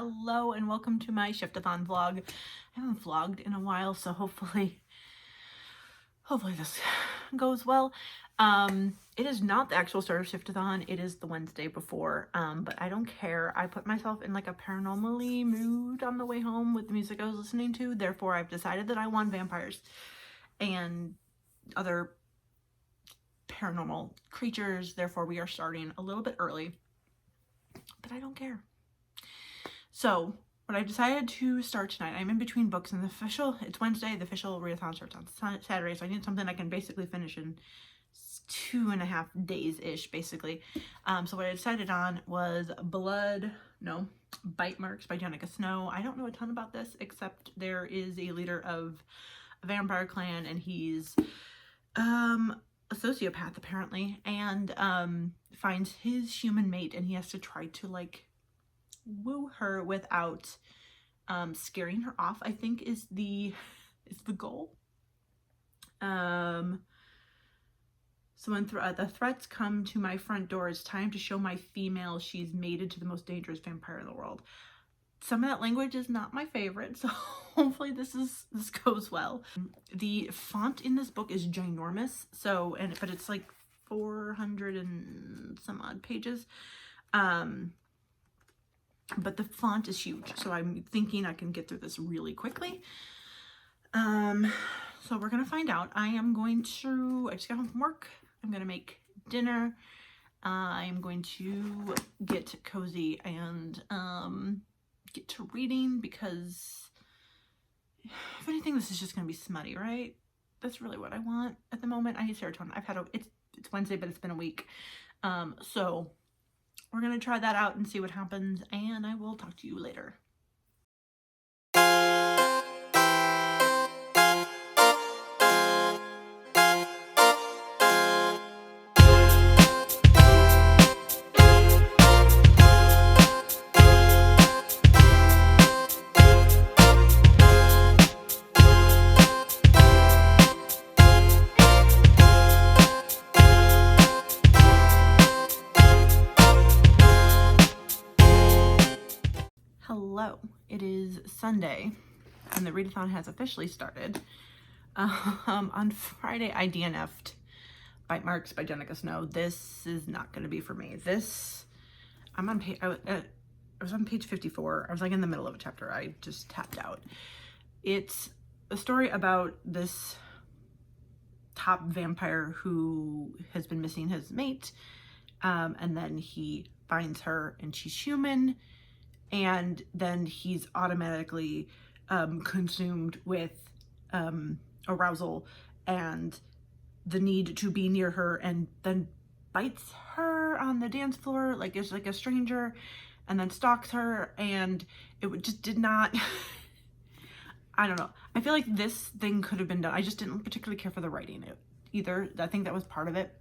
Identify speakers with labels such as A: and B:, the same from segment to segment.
A: Hello and welcome to my Shiftathon vlog. I haven't vlogged in a while, so hopefully this goes well. It is not the actual start of Shiftathon, it is the Wednesday before, but I don't care. I put myself in like a paranormal-y mood on the way home with the music I was listening to, therefore I've decided that I want vampires and other paranormal creatures, therefore we are starting a little bit early, but I don't care. So what I decided to start tonight, I'm in between books, and it's Wednesday, the official readathon starts on Saturday, so I need something I can basically finish in 2.5 days-ish, basically. So what I decided on was Bite Marks by Anita. I don't know a ton about this, except there is a leader of a vampire clan, and he's a sociopath apparently, and finds his human mate, and he has to try to like woo her without scaring her off, I think is the goal. So when the threats come to my front door, it's time to show my female she's mated to the most dangerous vampire in the world. Some of that language is not my favorite, so hopefully this goes well. The font in this book is ginormous, but it's like 400 and some odd pages. But the font is huge, so I'm thinking I can get through this really quickly. So we're gonna find out. I just got home from work. I'm gonna make dinner. I'm going to get cozy and get to reading, because if anything, this is just gonna be smutty, right? That's really what I want at the moment. I need serotonin. It's Wednesday, but it's been a week. So we're gonna try that out and see what happens, and I will talk to you later. Hello, it is Sunday and the readathon has officially started. On Friday I DNF'd Bite Marks by Anita. This is not going to be for me. I was on page 54. I was like in the middle of a chapter. I just tapped out. It's a story about this top vampire who has been missing his mate, and then he finds her and she's human. And then he's automatically consumed with arousal and the need to be near her, and then bites her on the dance floor like it's like a stranger, and then stalks her, and it just did not I don't know. I feel like this thing could have been done. I just didn't particularly care for the writing either. I think that was part of it.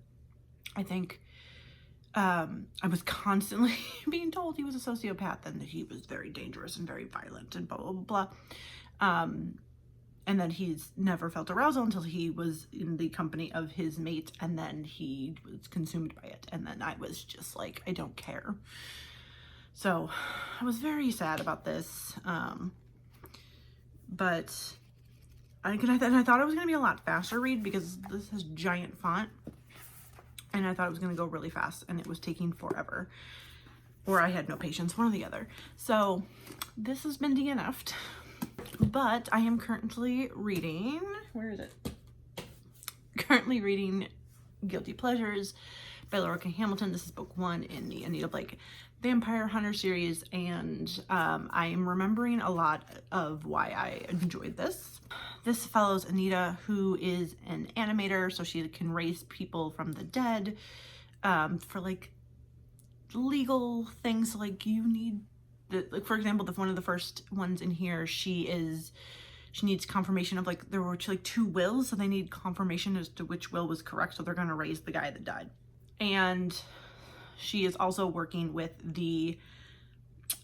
A: I think I was constantly being told he was a sociopath and that he was very dangerous and very violent and blah, blah, blah, blah. And then he's never felt arousal until he was in the company of his mate, and then he was consumed by it. And then I was just like, I don't care. So I was very sad about this. But I thought it was going to be a lot faster read, because this has giant font. And I thought it was going to go really fast, and it was taking forever. Or I had no patience, one or the other. So this has been DNF'd. But I am currently reading, where is it? Currently reading Guilty Pleasures by Laura K. Hamilton. This is book 1 in the Anita Blake Vampire Hunter series, and I am remembering a lot of why I enjoyed this. This follows Anita, who is an animator, so she can raise people from the dead for like legal things. Like you need, like for example, one of the first ones in here, she needs confirmation of like there were like 2 wills, so they need confirmation as to which will was correct, so they're gonna raise the guy that died. And she is also working with the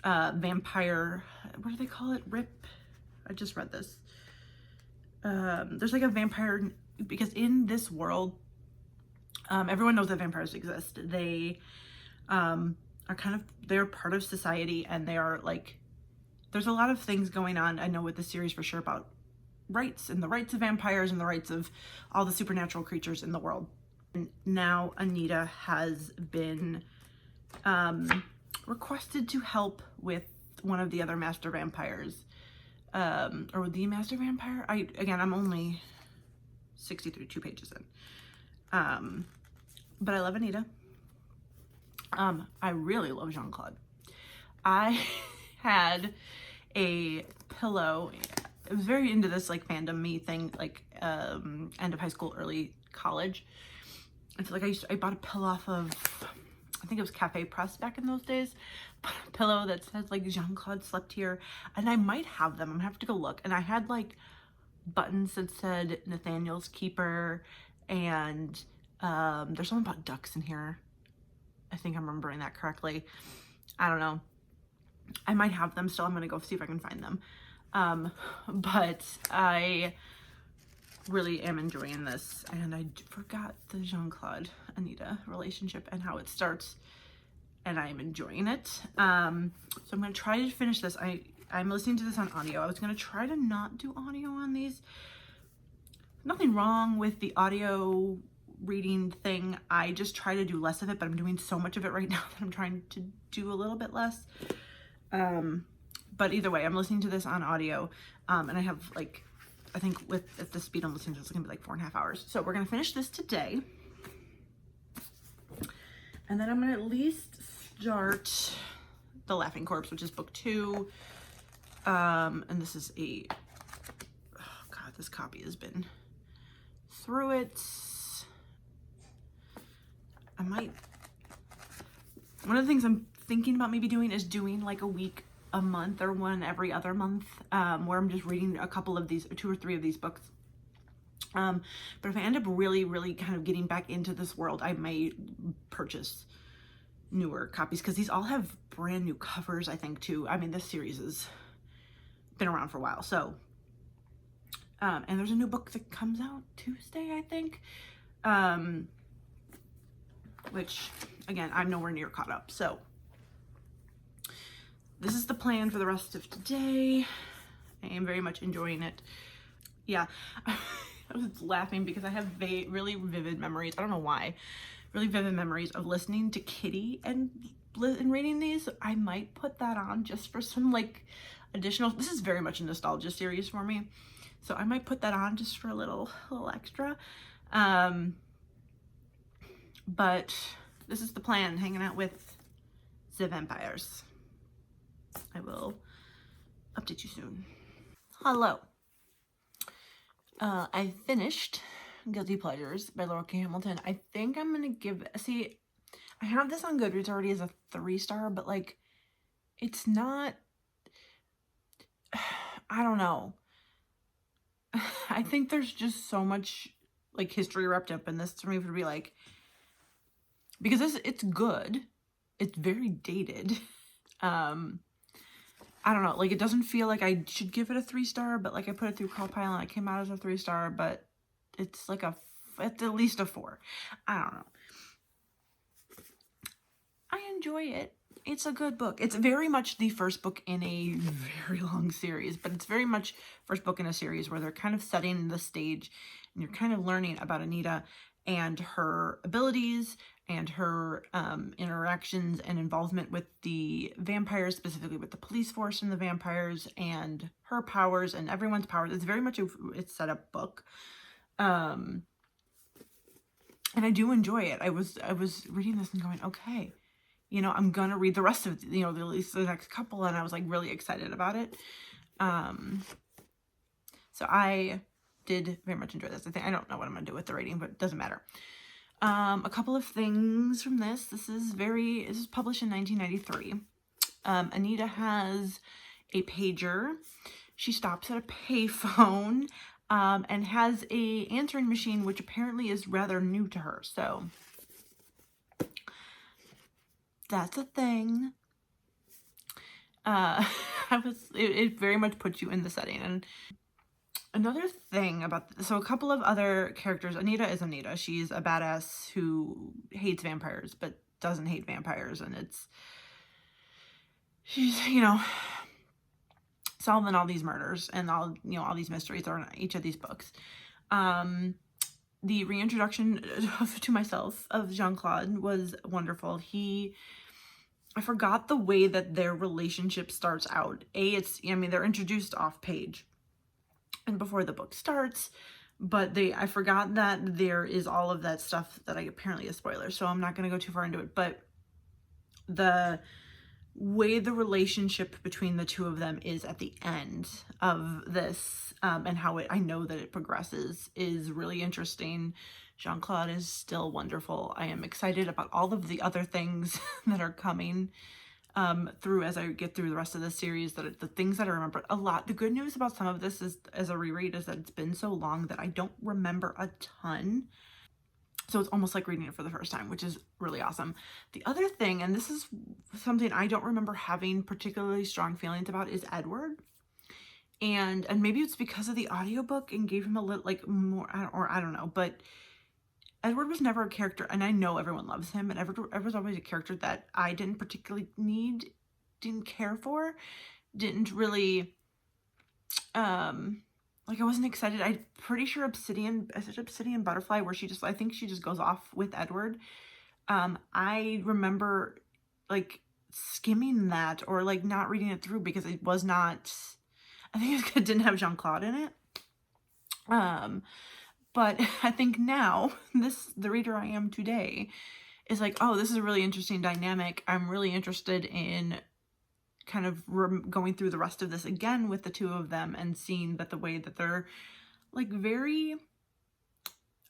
A: vampire, what do they call it? RIP? I just read this. There's like a vampire, because in this world, everyone knows that vampires exist. They are they're part of society, and they are like there's a lot of things going on, I know, with this series for sure, about rights and the rights of vampires and the rights of all the supernatural creatures in the world. And now Anita has been requested to help with one of the other master vampires, or the master vampire. I'm only 62 pages in, but I love Anita. I really love Jean-Claude. I had a pillow. I was very into this like fandom me thing, like end of high school, early college. And so like I bought a pillow off of, I think it was Cafe Press back in those days. Bought a pillow that says like Jean-Claude slept here, and I might have them. I'm gonna have to go look. And I had like buttons that said Nathaniel's Keeper, and there's something about ducks in here. I think I'm remembering that correctly. I don't know. I might have them still. I'm gonna go see if I can find them. But I really am enjoying this, and I forgot the Jean-Claude Anita relationship and how it starts, and I am enjoying it. So I'm gonna try to finish this. I'm listening to this on audio. I was gonna try to not do audio on these. Nothing wrong with the audio reading thing. I just try to do less of it, but I'm doing so much of it right now that I'm trying to do a little bit less. But either way, I'm listening to this on audio, and I have like, I think at the speed I'm listening to this, it's gonna be like 4.5 hours. So we're gonna finish this today, and then I'm gonna at least start The Laughing Corpse, which is book 2. And this is oh God, this copy has been through it. One of the things I'm thinking about maybe doing is doing like a week a month, or one every other month, where I'm just reading a couple of these, 2 or 3 of these books. But if I end up really, really kind of getting back into this world, I may purchase newer copies, because these all have brand new covers, I think, too. I mean, this series has been around for a while. So, and there's a new book that comes out Tuesday, I think, which, again, I'm nowhere near caught up. So this is the plan for the rest of today. I am very much enjoying it. Yeah, I was laughing because I have really vivid memories. I don't know why. Really vivid memories of listening to Kitty and reading these. I might put that on just for some like additional. This is very much a nostalgia series for me, so I might put that on just for a little extra. But this is the plan, hanging out with the vampires. I will update you soon. Hello. I finished Guilty Pleasures by Laura K. Hamilton. I think I'm gonna see, I have this on Goodreads already as a 3-star, but like, it's not, I don't know. I think there's just so much like history wrapped up in this for me to be like, because it's good. It's very dated. I don't know, like, it doesn't feel like I should give it a 3-star, but like I put it through Callpile and it came out as a 3-star, but it's like it's at least a 4. I don't know. I enjoy it. It's a good book. It's very much the first book in a very long series, but it's very much first book in a series where they're kind of setting the stage, and you're kind of learning about Anita and her abilities and her interactions and involvement with the vampires, specifically with the police force and the vampires, and her powers and everyone's powers. It's very much a set up book. And I do enjoy it. I was reading this and going, okay, you know, I'm gonna read the rest of, you know, at least the next couple, and I was like really excited about it. So I did very much enjoy this. I don't know what I'm gonna do with the rating, but it doesn't matter. A couple of things from this. This is published in 1993. Anita has a pager. She stops at a payphone, and has a answering machine, which apparently is rather new to her. So that's a thing. It very much puts you in the setting. And another thing about so a couple of other characters. Anita is Anita. She's a badass who hates vampires but doesn't hate vampires, and she's, you know, solving all these murders and all, you know, all these mysteries are in each of these books. The reintroduction to myself of Jean-Claude was wonderful. I forgot the way that their relationship starts out. I mean, they're introduced off page and before the book starts, but I forgot that there is all of that stuff that apparently is spoilers, so I'm not going to go too far into it, but the way the relationship between the two of them is at the end of this, and how I know that it progresses, is really interesting. Jean-Claude is still wonderful. I am excited about all of the other things that are coming through as I get through the rest of the series, that the things that I remember a lot. The good news about some of this is, as a reread, is that it's been so long that I don't remember a ton. So it's almost like reading it for the first time, which is really awesome. The other thing, and this is something I don't remember having particularly strong feelings about, is Edward. And maybe it's because of the audiobook and gave him a little, like, more, or I don't know, but Edward was never a character, and I know everyone loves him, and Edward was always a character that I didn't particularly didn't care for, didn't really, like, I wasn't excited. I'm pretty sure Obsidian Butterfly, where I think she just goes off with Edward. I remember, like, skimming that, or, like, not reading it through because it was not, I think it didn't have Jean-Claude in it. But I think now, the reader I am today is like, oh, this is a really interesting dynamic. I'm really interested in kind of going through the rest of this again with the two of them and seeing that the way that they're, like, very,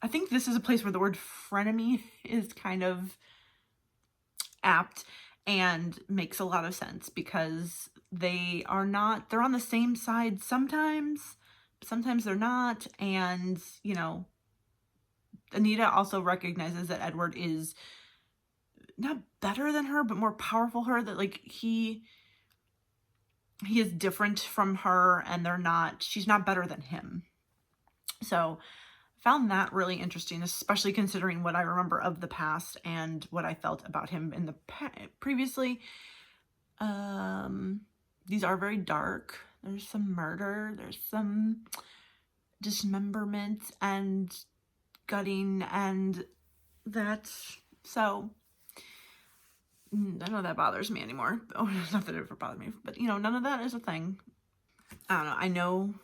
A: I think this is a place where the word frenemy is kind of apt and makes a lot of sense, because they're on the same side sometimes they're not. And, you know, Anita also recognizes that Edward is not better than her, but more powerful her, that, like, he is different from her, and she's not better than him. So found that really interesting, especially considering what I remember of the past and what I felt about him in the previously. These are very dark. There's some murder, there's some dismemberment and gutting, and that's, so none of that bothers me anymore. Oh, not that it ever bothered me, but, you know, none of that is a thing. I don't know. I know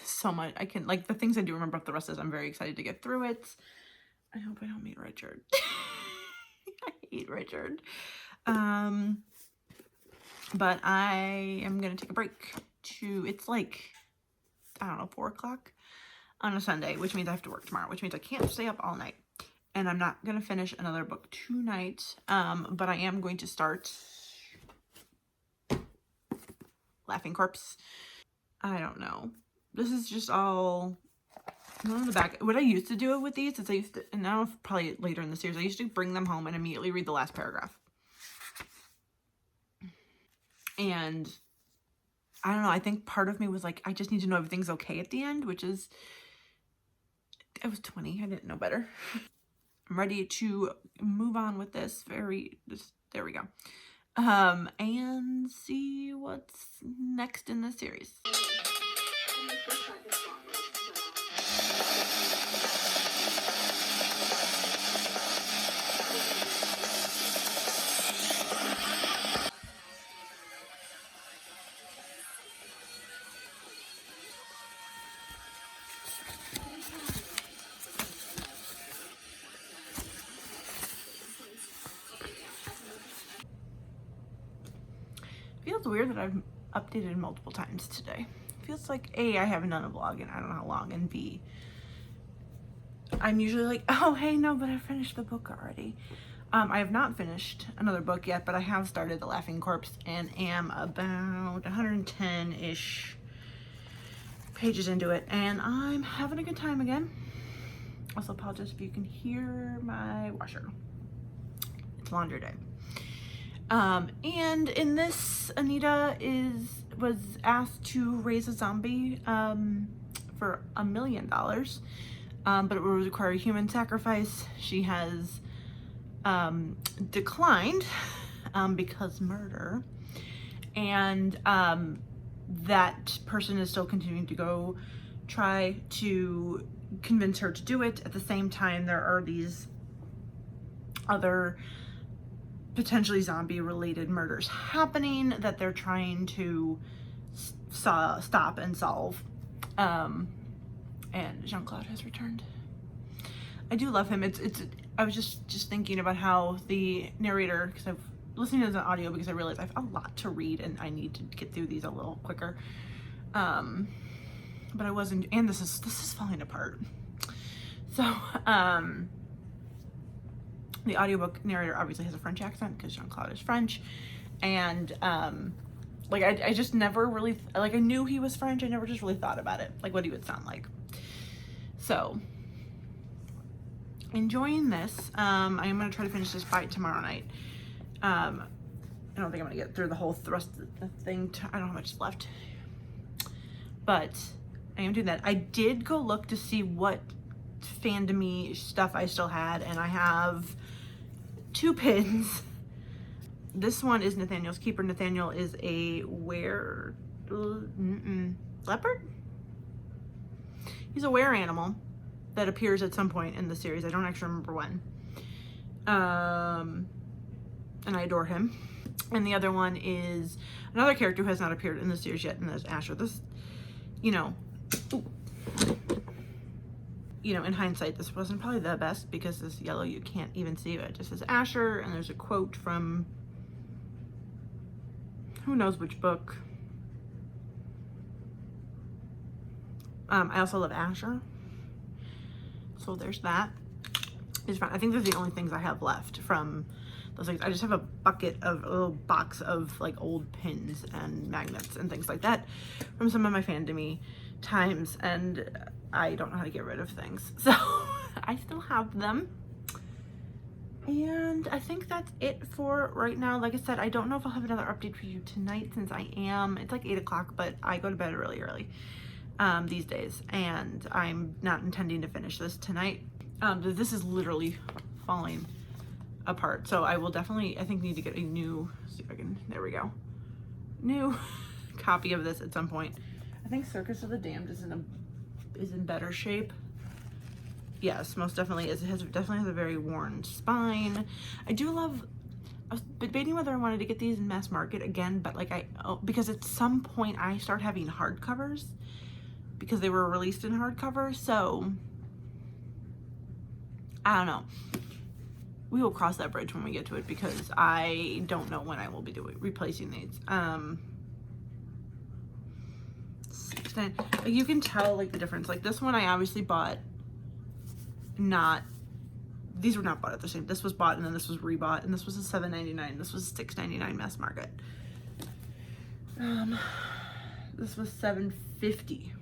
A: so much. I can, like, the things I do remember of the rest is I'm very excited to get through it. I hope I don't meet Richard. I hate Richard. But I am going to take a break it's like, I don't know, 4 o'clock on a Sunday, which means I have to work tomorrow, which means I can't stay up all night. And I'm not going to finish another book tonight, but I am going to start Laughing Corpse. I don't know. This is just all on the back. What I used to do with these is and now probably later in the series, I used to bring them home and immediately read the last paragraph. And I don't know, I think part of me was like, I just need to know everything's okay at the end, which is, I was 20, I didn't know better. I'm ready to move on with this there we go. And see what's next in this series. Feels weird that I've updated multiple times today. Feels like A, I haven't done a vlog in I don't know how long, and B, I'm usually like, oh hey, no, but I finished the book already. I have not finished another book yet, but I have started The Laughing Corpse and am about 110-ish pages into it, and I'm having a good time again. Also apologize if you can hear my washer. It's laundry day. And in this, Anita was asked to raise a zombie for $1 million, but it would require a human sacrifice. She has declined because murder, and that person is still continuing to go try to convince her to do it. At the same time, there are these other potentially zombie related murders happening that they're trying to stop and solve. And Jean-Claude has returned. I do love him. I was just thinking about how the narrator, because I've listened to this on audio because I realized I have a lot to read and I need to get through these a little quicker. But I wasn't, and this is falling apart. So, the audiobook narrator obviously has a French accent because Jean-Claude is French. And, like, I just never really, like, I knew he was French. I never just really thought about it, like what he would sound like. So, enjoying this. I am going to try to finish this by tomorrow night. I don't think I'm going to get through the whole rest of the thing. I don't know how much is left. But I am doing that. I did go look to see what fandom-y stuff I still had, and I have 2 pins. This one is Nathaniel's Keeper. Nathaniel is a leopard? He's a were animal that appears at some point in the series. I don't actually remember when. And I adore him. And the other one is another character who has not appeared in the series yet, and that's Asher. This, you know, in hindsight, this wasn't probably the best because this yellow, you can't even see it. It just says Asher, and there's a quote from who knows which book. I also love Asher. So there's that. It's fine. I think those are the only things I have left from those things. I just have a little box of like old pins and magnets and things like that from some of my fandom-y times, and I don't know how to get rid of things. So I still have them. And I think that's it for right now. Like I said, I don't know if I'll have another update for you tonight since it's like 8 o'clock, but I go to bed really early these days, and I'm not intending to finish this tonight. This is literally falling apart, so I will definitely, I think, need to get a new, see if I can, there we go, new copy of this at some point. I think Circus of the Damned is in better shape. Yes, most definitely is. It definitely has a very worn spine. I was debating whether I wanted to get these in mass market again, but like because at some point I start having hardcovers because they were released in hardcover, so I don't know. We will cross that bridge when we get to it because I don't know when I will be replacing these. Like, you can tell like the difference. Like this one I obviously bought these were not bought at the same. This was bought and then this was rebought, and this was a $7.99. This was $6.99 mass market. This was $7.50.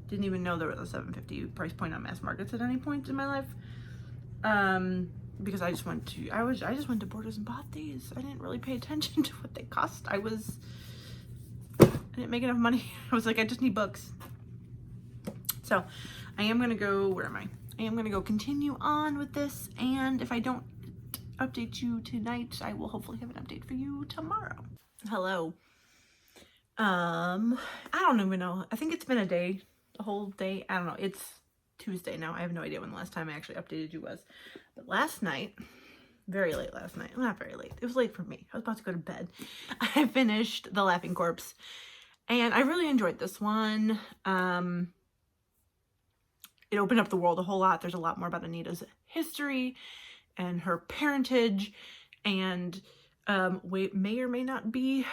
A: Didn't even know there was a $7.50 price point on mass markets at any point in my life. Because I just went to Borders and bought these. I didn't really pay attention to what they cost. I didn't make enough money. I was like, I just need books. So I am gonna go, where am I? I am gonna go continue on with this, and if I don't update you tonight, I will hopefully have an update for you tomorrow. Hello. I don't even know. I think it's been a whole day. I don't know. It's Tuesday now. I have no idea when the last time I actually updated you was. But last night, very late last night, well, not very late. It was late for me. I was about to go to bed. I finished The Laughing Corpse, and I really enjoyed this one. It opened up the world a whole lot. There's a lot more about Anita's history and her parentage, and may or may not be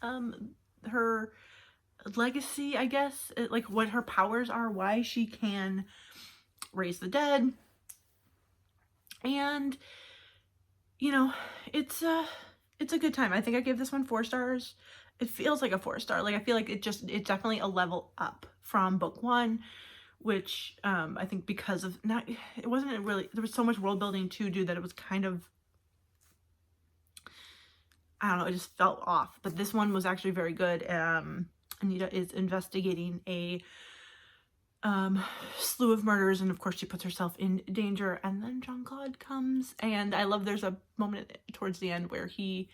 A: her legacy, I guess, like what her powers are, why she can raise the dead. And you know, it's a good time. I think I gave this one 4 stars. It feels like a 4-star. Like I feel like it's definitely a level up from book 1, which I think because of it wasn't really, there was so much world building to do that it was kind of, I don't know, it just felt off. But this one was actually very good. Anita is investigating a slew of murders, and of course she puts herself in danger, and then Jean-Claude comes, and I love there's a moment towards the end where he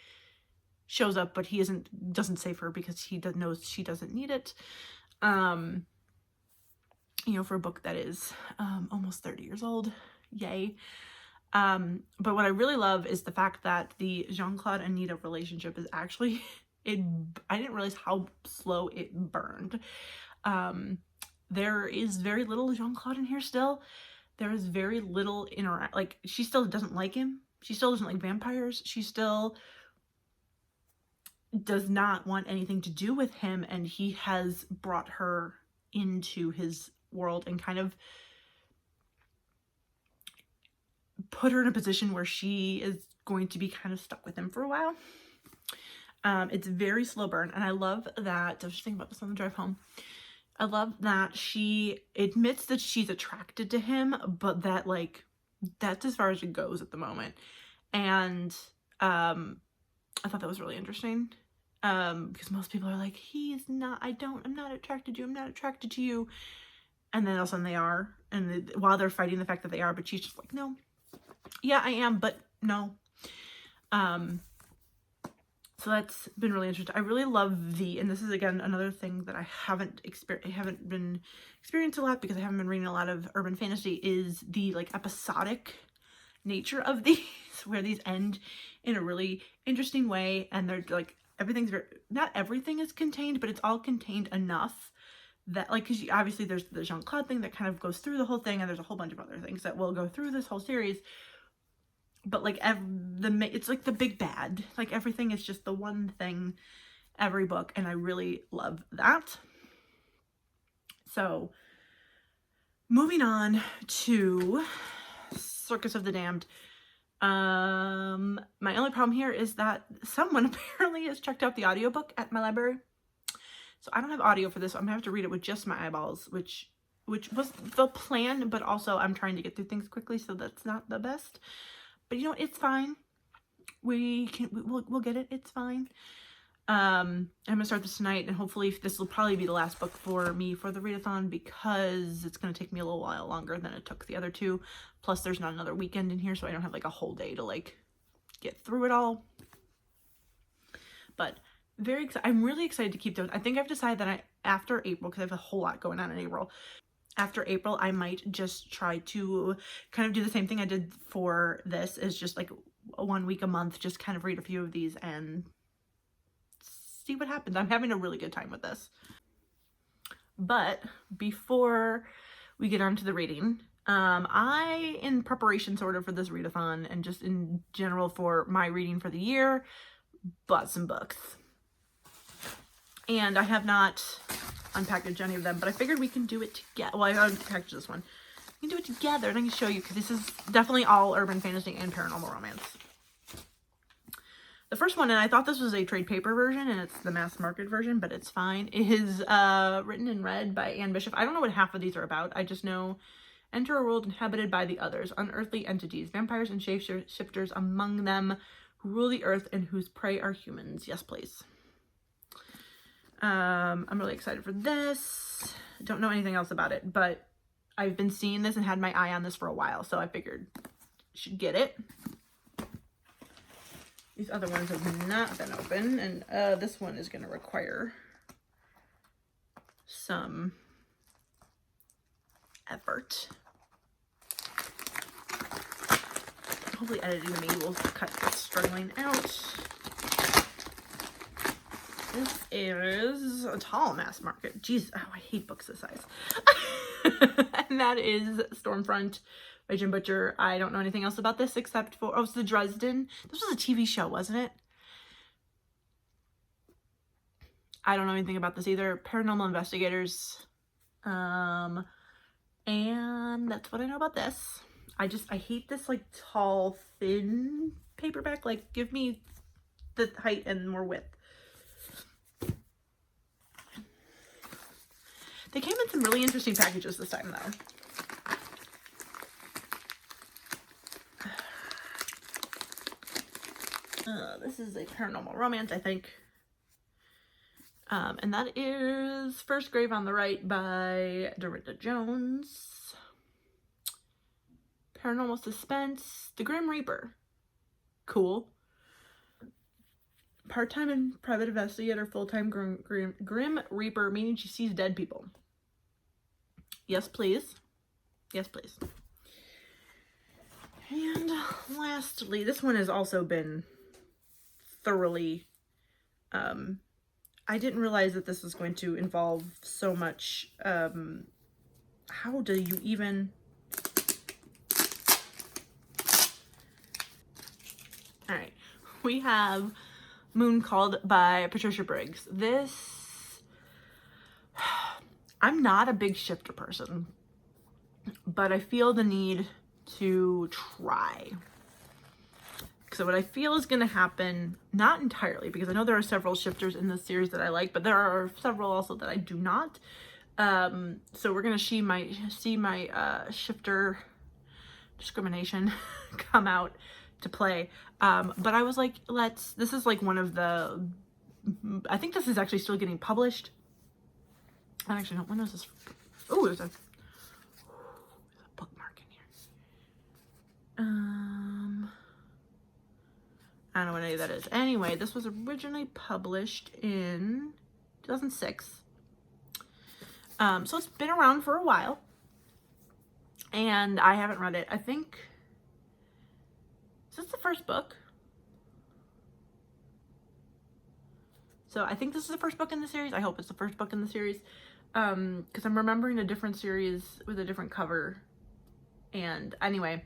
A: shows up, but he doesn't save her because he knows she doesn't need it. You know, for a book that is almost 30 years old. Yay. But what I really love is the fact that the Jean-Claude Anita relationship is actually, I didn't realize how slow it burned. There is very little Jean-Claude in here still. There is very little like, she still doesn't like him. She still doesn't like vampires. She still does not want anything to do with him, and he has brought her into his world and kind of put her in a position where she is going to be kind of stuck with him for a while. It's very slow burn, and I love that. I was just thinking about this on the drive home. I love that she admits that she's attracted to him, but that, like, that's as far as it goes at the moment. And I thought that was really interesting, because most people are like, I'm not attracted to you, I'm not attracted to you. And then all of a sudden they are, and while they're fighting the fact that they are, but she's just like, no, yeah, I am, but no. So that's been really interesting. I really love and this is again another thing that I haven't been experienced a lot because I haven't been reading a lot of urban fantasy, is the like episodic nature of these, where these end in a really interesting way, and they're like, not everything is contained, but it's all contained enough that, like, because obviously there's the Jean-Claude thing that kind of goes through the whole thing, and there's a whole bunch of other things that will go through this whole series, but like it's like the big bad, like everything is just the one thing every book, and I really love that. So moving on to Circus of the Damned. My only problem here is that someone apparently has checked out the audiobook at my library. So I don't have audio for this, so I'm gonna have to read it with just my eyeballs, which was the plan, but also I'm trying to get through things quickly, so that's not the best. But you know, it's fine. We'll get it. It's fine. I'm gonna start this tonight, and hopefully this will probably be the last book for me for the readathon, because it's gonna take me a little while longer than it took the other two. Plus there's not another weekend in here, so I don't have like a whole day to like get through it all. But I'm really excited to keep those. I think I've decided that after April, because I have a whole lot going on in April, after April, I might just try to kind of do the same thing I did for this, is just like 1 week a month, just kind of read a few of these and see what happens. I'm having a really good time with this. But before we get on to the reading, I, in preparation sort of for this readathon and just in general for my reading for the year, bought some books. And I have not unpackaged any of them, but I figured we can do it together. Well, I unpackaged this one. We can do it together, and I can show you, because this is definitely all urban fantasy and paranormal romance. The first one, and I thought this was a trade paper version, and it's the mass market version, but it's fine, is written and read by Anne Bishop. I don't know what half of these are about. I just know, enter a world inhabited by the others, unearthly entities, vampires and shapeshifters among them, who rule the earth and whose prey are humans. Yes, please. I'm really excited for this. Don't know anything else about it, but I've been seeing this and had my eye on this for a while, so I figured I should get it. These other ones have not been open, and this one is going to require some effort. Hopefully editing me will cut this struggling out. This is a tall mass market. Jeez, oh, I hate books this size. And that is Stormfront by Jim Butcher. I don't know anything else about this except for, it's the Dresden. This was a TV show, wasn't it? I don't know anything about this either. Paranormal Investigators. And that's what I know about this. I hate this like tall, thin paperback. Like, give me the height and more width. They came in some really interesting packages this time, though. This is a paranormal romance, I think. And that is First Grave on the Right by Dorinda Jones. Paranormal suspense, The Grim Reaper. Cool. Part-time and private investigator, full-time grim reaper, meaning she sees dead people. Yes, please. Yes, please. And lastly, this one has also been thoroughly, I didn't realize that this was going to involve so much, how do you even, all right, we have Moon Called by Patricia Briggs. This, I'm not a big shifter person, but I feel the need to try. So what I feel is going to happen, not entirely, because I know there are several shifters in this series that I like, but there are several also that I do not. So we're going to see my shifter discrimination come out to play. But I was like, this is like one of the, I think this is actually still getting published. I actually don't, when was this? Oh, there's a bookmark in here. I don't know what any of that is. Anyway, this was originally published in 2006. So it's been around for a while. And I haven't read it. I think, is this the first book? So I think this is the first book in the series. I hope it's the first book in the series. Because I'm remembering a different series with a different cover. And anyway,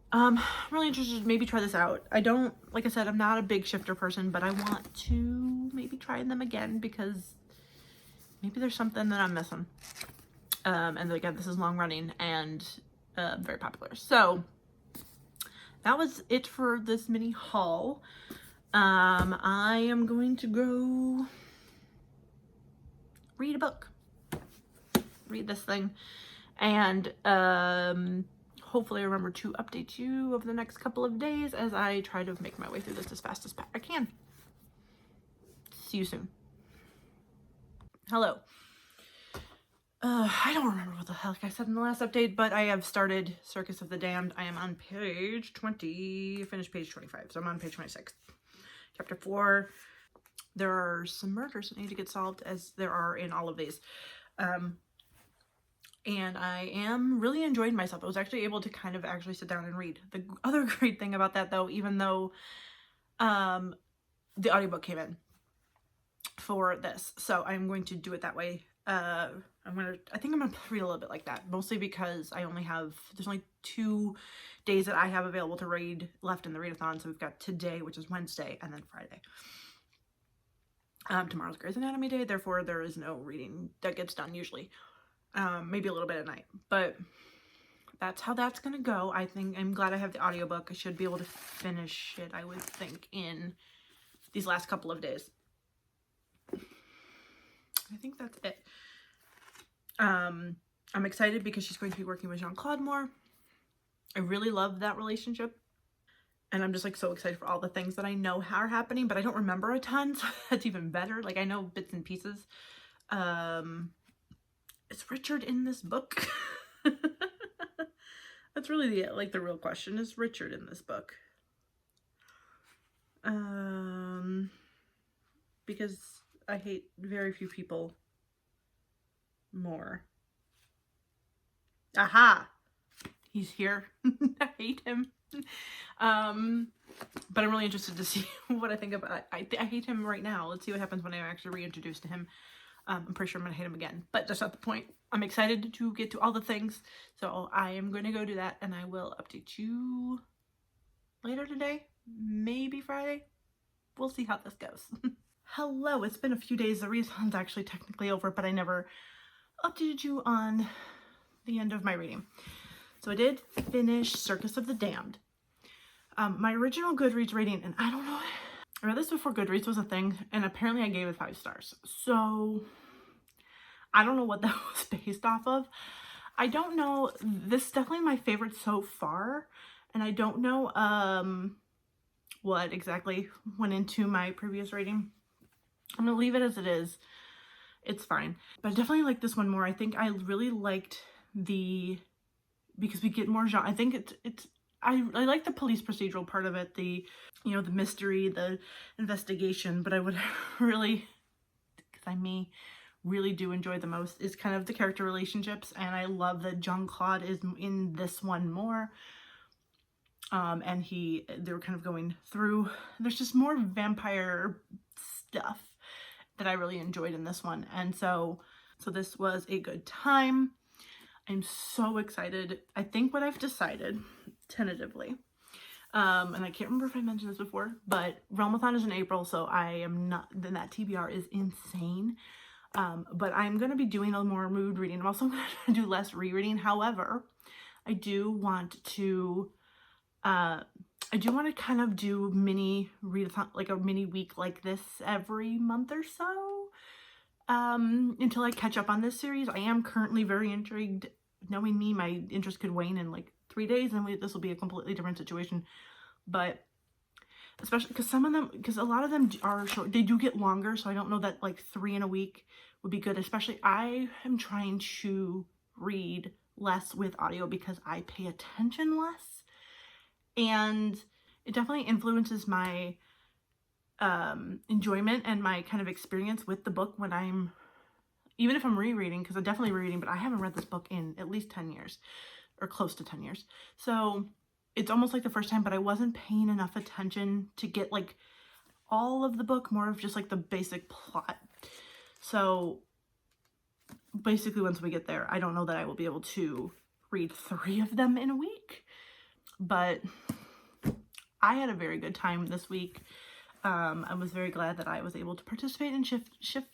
A: I'm really interested to maybe try this out. I don't, like I said, I'm not a big shifter person, but I want to maybe try them again because maybe there's something that I'm missing. And again, this is long running and very popular. So that was it for this mini haul. I am going to go read a book, read this thing, and hopefully I remember to update you over the next couple of days as I try to make my way through this as fast as I can. See you soon. Hello. I don't remember what the heck I said in the last update, but I have started Circus of the Damned. I am on page 20, finished page 25, so I'm on page 26. Chapter 4. There are some murders that need to get solved, as there are in all of these. And I am really enjoying myself. I was actually able to kind of actually sit down and read. The other great thing about that, though, even though the audiobook came in for this, so I'm going to do it that way. I think I'm gonna read a little bit like that, mostly because there's only 2 days that I have available to read left in the readathon. So we've got today, which is Wednesday, and then Friday. Tomorrow's Grey's Anatomy day, therefore there is no reading that gets done usually. Maybe a little bit at night, but that's how that's gonna go. I think I'm glad I have the audiobook. I should be able to finish it, I would think, in these last couple of days. I think that's it. I'm excited because she's going to be working with Jean-Claude more. I really love that relationship. And I'm just like so excited for all the things that I know are happening, but I don't remember a ton, so that's even better. Like I know bits and pieces. Is Richard in this book? That's really the real question. Is Richard in this book? Because I hate very few people more. Aha! He's here. I hate him. But I'm really interested to see what I think about it. I hate him right now. Let's see what happens when I'm actually reintroduced to him. I'm pretty sure I'm gonna hate him again, but that's not the point. I'm excited to get to all the things, so I am going to go do that, and I will update you later today, maybe Friday. We'll see how this goes. Hello, it's been a few days. The readathon's actually technically over, but I never updated you on the end of my reading. So I did finish Circus of the Damned. My original Goodreads rating, and I don't know, I read this before Goodreads was a thing, and apparently I gave it 5 stars. So I don't know what that was based off of. I don't know. This is definitely my favorite so far, and I don't know what exactly went into my previous rating. I'm gonna leave it as it is. It's fine. But I definitely like this one more. I think I really liked because we get more genre. I think it's I like the police procedural part of it, the, you know, the mystery, the investigation, but I would really, because I'm me, really do enjoy the most is kind of the character relationships, and I love that Jean-Claude is in this one more. And they were kind of going through, there's just more vampire stuff that I really enjoyed in this one. And so this was a good time. I'm so excited. I think what I've decided tentatively, and I can't remember if I mentioned this before, but Realmathon is in April, so I am not, then that TBR is insane. But I'm going to be doing a more mood reading. I'm also going to do less rereading. However, I do want to kind of do mini readathon, like a mini week like this every month or so, until I catch up on this series. I am currently very intrigued. Knowing me, my interest could wane in like 3 days, and this will be a completely different situation. But especially because a lot of them are short, they do get longer, so I don't know that like 3 in a week would be good. Especially I am trying to read less with audio because I pay attention less, and it definitely influences my enjoyment and my kind of experience with the book when I'm, even if I'm rereading, because I'm definitely rereading, but I haven't read this book in at least 10 years or close to 10 years. So it's almost like the first time, but I wasn't paying enough attention to get like all of the book, more of just like the basic plot. So basically once we get there, I don't know that I will be able to read 3 of them in a week, but I had a very good time this week. I was very glad that I was able to participate in Shiftathon,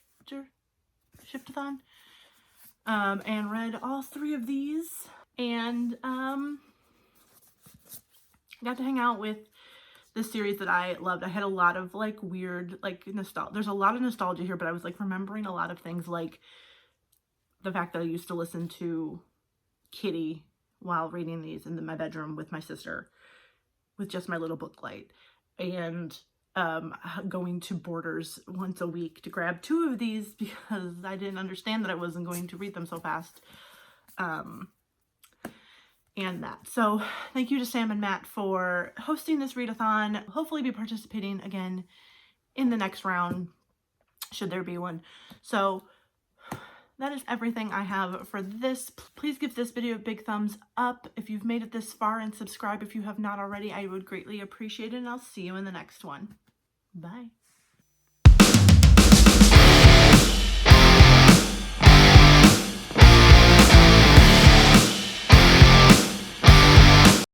A: and read all 3 of these, and got to hang out with this series that I loved. I had a lot of like weird, like there's a lot of nostalgia here, but I was like remembering a lot of things, like the fact that I used to listen to Kitty while reading these in my bedroom with my sister with just my little book light, and going to Borders once a week to grab 2 of these because I didn't understand that I wasn't going to read them so fast. And that. So thank you to Sam and Matt for hosting this readathon. Hopefully be participating again in the next round, should there be one. So that is everything I have for this. Please give this video a big thumbs up if you've made it this far, and subscribe if you have not already. I would greatly appreciate it, and I'll see you in the next one. Bye.